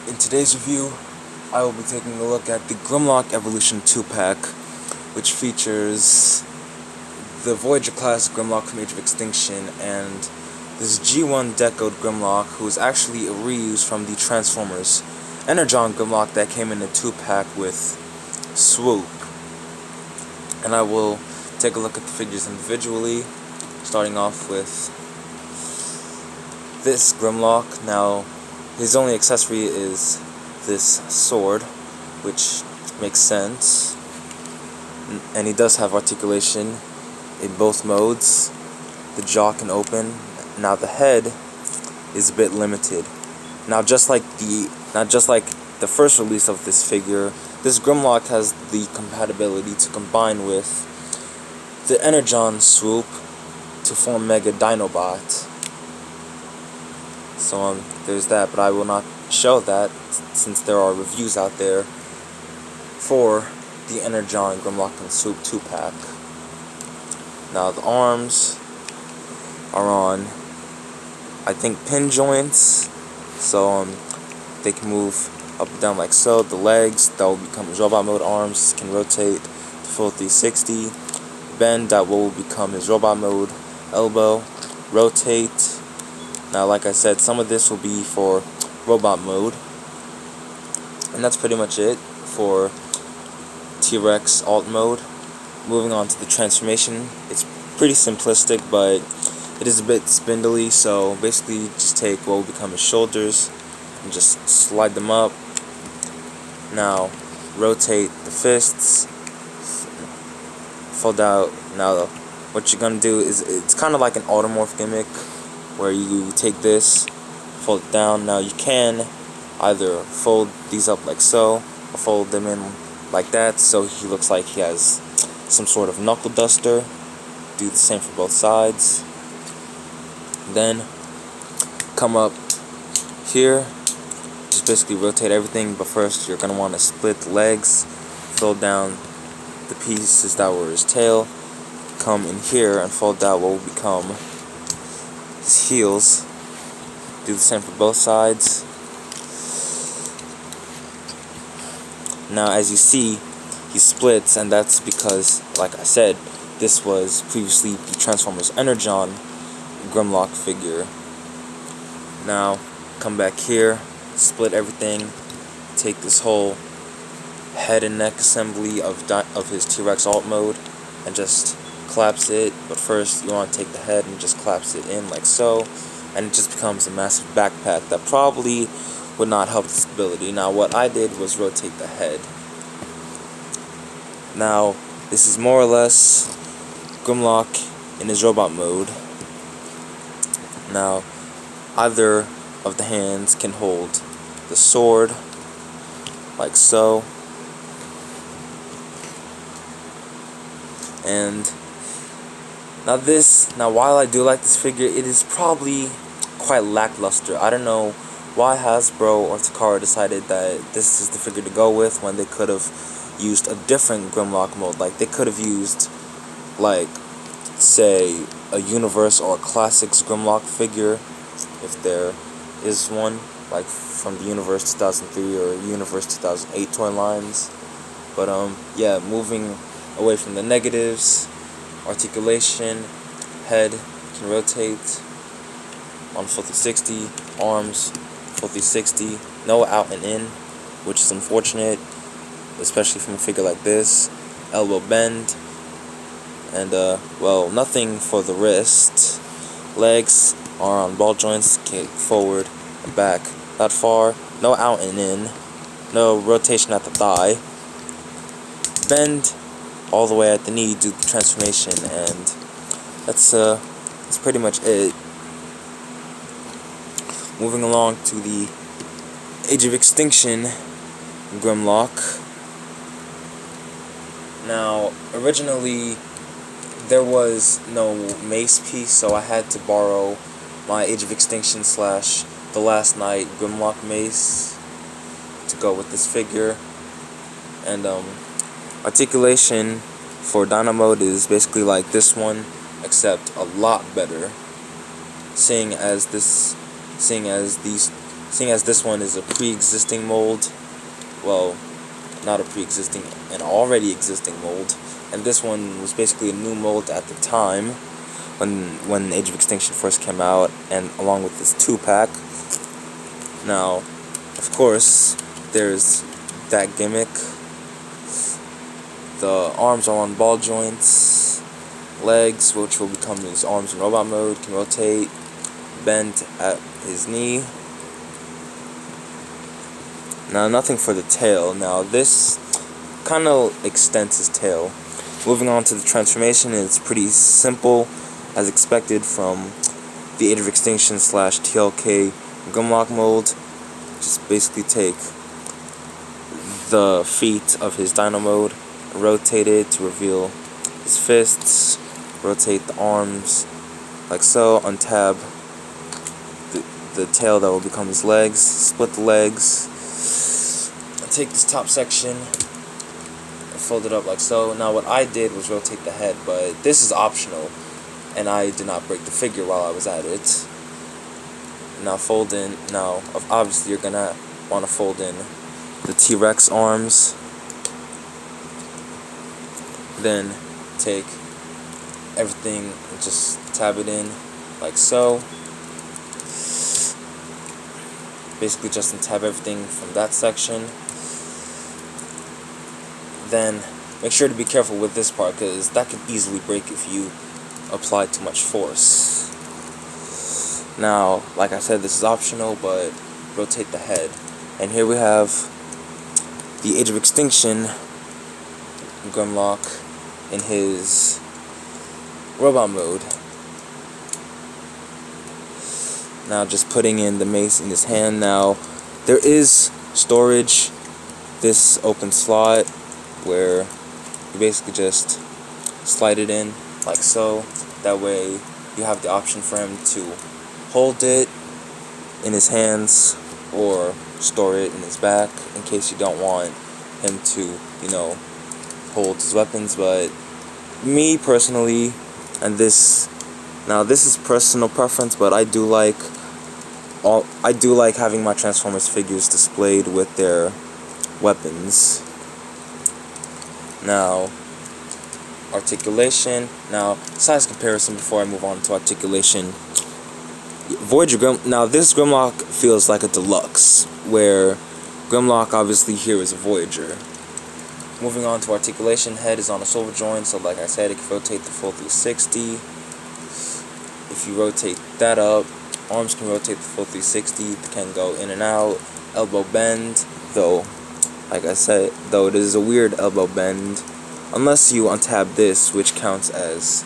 In today's review, I will be taking a look at the Grimlock Evolution 2-pack, which features the Voyager class Grimlock from Age of Extinction and this G1 Decoed Grimlock, who is actually a reuse from the Transformers Energon Grimlock that came in a 2-pack with Swoop. And I will take a look at the figures individually, starting off with this Grimlock. Now, his only accessory is this sword, which makes sense, and he does have articulation in both modes. The jaw can open. Now the head is a bit limited. Now just like the first release of this figure, this Grimlock has the compatibility to combine with the Energon Swoop to form Mega Dinobot. So there's that, but I will not show that since there are reviews out there for the Energon Grimlock and Swoop 2-pack. Now the arms are on, I think, pin joints, so they can move up and down like so. The legs, that will become his robot mode arms, can rotate to full 360. Bend, that will become his robot mode elbow. Rotate. Now, like I said, some of this will be for robot mode. And that's pretty much it for T-Rex alt mode. Moving on to the transformation. It's pretty simplistic, but it is a bit spindly, so basically just take what will become his shoulders and just slide them up. Now, rotate the fists. Fold out. Now, what you're going to do is, it's kind of like an automorph gimmick, where you take this, fold it down. Now you can either fold these up like so, or fold them in like that, so he looks like he has some sort of knuckle duster. Do the same for both sides. Then come up here, just basically rotate everything, but first you're going to want to split the legs, fold down the pieces that were his tail, come in here and fold out what will become his heels. Do the same for both sides. Now, as you see, he splits, and that's because, like I said, this was previously the Transformers Energon Grimlock figure. Now, come back here, split everything, take this whole head and neck assembly of his T-Rex alt mode, and just collapse it. But first you want to take the head and just collapse it in like so, and it just becomes a massive backpack that probably would not help the stability. Now what I did was rotate the head. Now this is more or less Grimlock in his robot mode. Now either of the hands can hold the sword like so, and now while I do like this figure, it is probably quite lackluster. I don't know why Hasbro or Takara decided that this is the figure to go with when they could have used a different Grimlock mode. Like, they could have used, like, say, a Universe or a Classics Grimlock figure, if there is one, like from the Universe 2003 or Universe 2008 toy lines. But yeah, moving away from the negatives, articulation, head can rotate on full 360, arms full 360, no out and in, which is unfortunate, especially from a figure like this. Elbow bend, and well, nothing for the wrist. Legs are on ball joints, kick forward and back that far, no out and in, no rotation at the thigh. Bend all the way at the knee, do the transformation, and that's pretty much it. Moving along to the Age of Extinction Grimlock. Now, originally there was no mace piece, so I had to borrow my Age of Extinction / The Last Night Grimlock mace to go with this figure. And articulation for Dino mode is basically like this one, except a lot better, seeing as these seeing as this one is a pre-existing mold, well, not a pre-existing, an already existing mold, and this one was basically a new mold at the time when Age of Extinction first came out, and along with this 2-pack. Now, of course, there's that gimmick. The arms are on ball joints, legs, which will become his arms in robot mode, can rotate, bend at his knee. Now, nothing for the tail. Now, this kind of extends his tail. Moving on to the transformation, it's pretty simple, as expected from the Age of Extinction / TLK Grimlock mold. Just basically take the feet of his dino mode, rotate it to reveal his fists, rotate the arms like so, untab the tail that will become his legs, split the legs, take this top section and fold it up like so. Now what I did was rotate the head, but this is optional, and I did not break the figure while I was at it. Now fold in, now obviously you're gonna want to fold in the T-Rex arms, then take everything and just tab it in like so. Basically just untab everything from that section. Then make sure to be careful with this part, because that could easily break if you apply too much force. Now, like I said, this is optional, but rotate the head. And here we have the Age of Extinction Grimlock in his robot mode. Now just putting in the mace in his hand. Now there is storage, this open slot where you basically just slide it in like so. That way you have the option for him to hold it in his hands or store it in his back in case you don't want him to, you know, hold his weapons. But me personally, and this is personal preference, but I do like having my Transformers figures displayed with their weapons. Now, articulation. Now, size comparison before I move on to articulation. Voyager now this Grimlock feels like a deluxe, where Grimlock obviously here is a Voyager. Moving on to articulation, head is on a swivel joint, so like I said, it can rotate the full 360. If you rotate that up, arms can rotate the full 360, they can go in and out. Elbow bend, though, like I said, though it is a weird elbow bend, unless you untab this, which counts as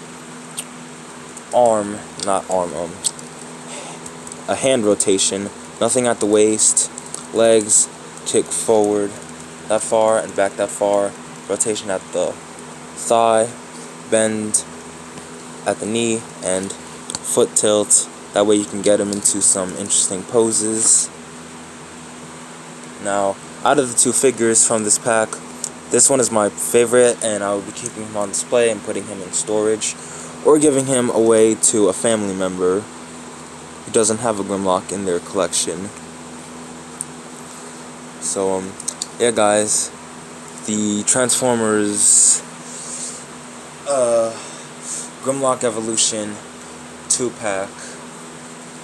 a hand rotation. Nothing at the waist, legs, kick forward that far and back that far, rotation at the thigh, bend at the knee, and foot tilt. That way you can get him into some interesting poses. Now, out of the two figures from this pack, this one is my favorite, and I will be keeping him on display and putting him in storage, or giving him away to a family member who doesn't have a Grimlock in their collection. So, yeah guys, the Transformers Grimlock Evolution 2-pack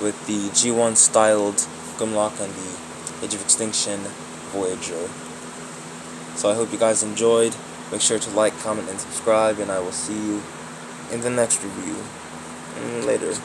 with the G1 styled Grimlock and the Age of Extinction Voyager. So I hope you guys enjoyed. Make sure to like, comment, and subscribe, and I will see you in the next review. Later.